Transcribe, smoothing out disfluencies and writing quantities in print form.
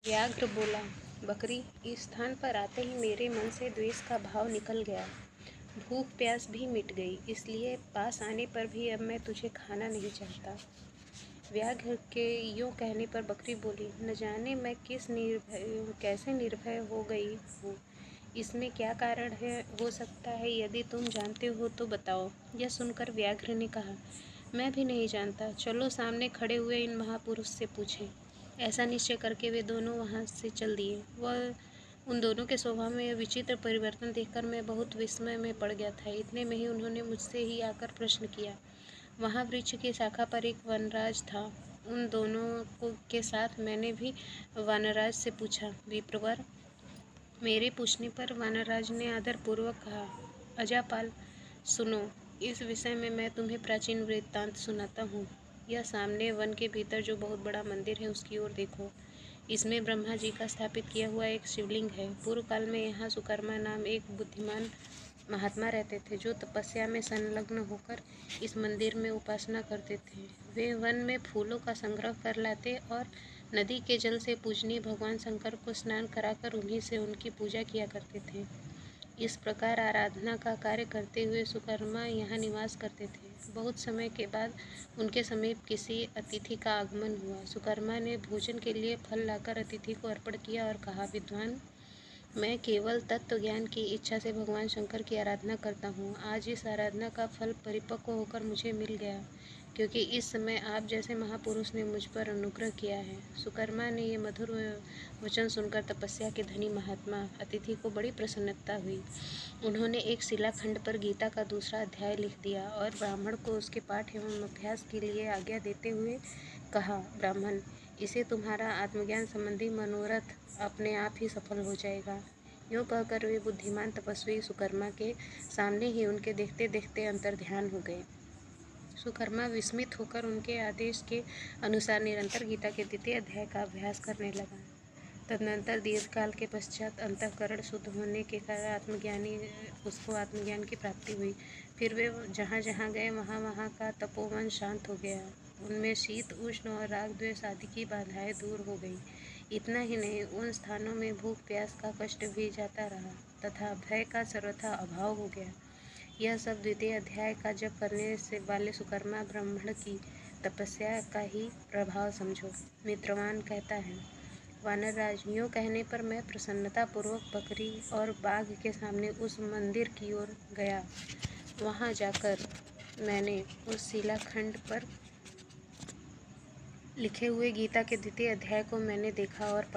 व्याघ्र बोला, बकरी, इस स्थान पर आते ही मेरे मन से द्वेष का भाव निकल गया। भूख प्यास भी मिट गई, इसलिए पास आने पर भी अब मैं तुझे खाना नहीं चाहता। व्याघ्र के यूँ कहने पर बकरी बोली, न जाने मैं कैसे निर्भय हो गई हूँ। इसमें क्या कारण हो सकता है, यदि तुम जानते हो तो बताओ। यह सुनकर व्याघ्र ने कहा, मैं भी नहीं जानता, चलो सामने खड़े हुए इन महापुरुष से पूछें। ऐसा निश्चय करके वे दोनों वहाँ से चल दिए। वह उन दोनों के स्वभाव में यह विचित्र परिवर्तन देखकर मैं बहुत विस्मय में पड़ गया था। इतने में ही उन्होंने मुझसे ही आकर प्रश्न किया। वहाँ वृक्ष की शाखा पर एक वनराज था। उन दोनों के साथ मैंने भी वनराज से पूछा। विप्रवर, मेरे पूछने पर वनराज ने आदरपूर्वक कहा, अजापाल, सुनो, इस विषय में मैं तुम्हें प्राचीन वृत्तांत सुनाता हूँ। यह सामने वन के भीतर जो बहुत बड़ा मंदिर है, उसकी ओर देखो। इसमें ब्रह्मा जी का स्थापित किया हुआ एक शिवलिंग है। पूर्व काल में यहाँ सुकर्मा नाम एक बुद्धिमान महात्मा रहते थे, जो तपस्या में संलग्न होकर इस मंदिर में उपासना करते थे। वे वन में फूलों का संग्रह कर लाते और नदी के जल से पूजनीय भगवान शंकर को स्नान कराकर उन्हीं से उनकी पूजा किया करते थे। इस प्रकार आराधना का कार्य करते हुए सुकर्मा यहाँ निवास करते थे। बहुत समय के बाद उनके समीप किसी अतिथि का आगमन हुआ। सुकर्मा ने भोजन के लिए फल लाकर अतिथि को अर्पण किया और कहा, विद्वान, मैं केवल तत्व ज्ञान की इच्छा से भगवान शंकर की आराधना करता हूँ। आज इस आराधना का फल परिपक्व होकर मुझे मिल गया, क्योंकि इस समय आप जैसे महापुरुष ने मुझ पर अनुग्रह किया है। सुकर्मा ने ये मधुर वचन सुनकर तपस्या के धनी महात्मा अतिथि को बड़ी प्रसन्नता हुई। उन्होंने एक शिलाखंड पर गीता का दूसरा अध्याय लिख दिया और ब्राह्मण को उसके पाठ एवं अभ्यास के लिए आज्ञा देते हुए कहा, ब्राह्मण, इसे तुम्हारा आत्मज्ञान संबंधी मनोरथ अपने आप ही सफल हो जाएगा। यूँ कहकर वे बुद्धिमान तपस्वी सुकर्मा के सामने ही उनके देखते देखते अंतर्ध्यान हो गए। सुकर्मा विस्मित होकर उनके आदेश के अनुसार निरंतर गीता के द्वितीय अध्याय का अभ्यास करने लगा। तदनंतर दीर्घकाल के पश्चात अंतःकरण शुद्ध होने के कारण उसको आत्मज्ञान की प्राप्ति हुई। फिर वे जहाँ जहाँ गए वहाँ वहाँ का तपोवन शांत हो गया। उनमें शीत उष्ण और राग द्वेष आदि की बाधाएं दूर हो गई। इतना ही नहीं, उन स्थानों में भूख प्यास का कष्ट भी जाता रहा तथा भय का सर्वथा अभाव हो गया। यह सब द्वितीय अध्याय का जप करने से वाले सुकर्मा ब्राह्मण की तपस्या का ही प्रभाव समझो। मित्रवान कहता है, वानरराज, यूँ कहने पर मैं प्रसन्नतापूर्वक बकरी और बाघ के सामने उस मंदिर की ओर गया। वहाँ जाकर मैंने उस शिलाखंड पर लिखे हुए गीता के द्वितीय अध्याय को मैंने देखा और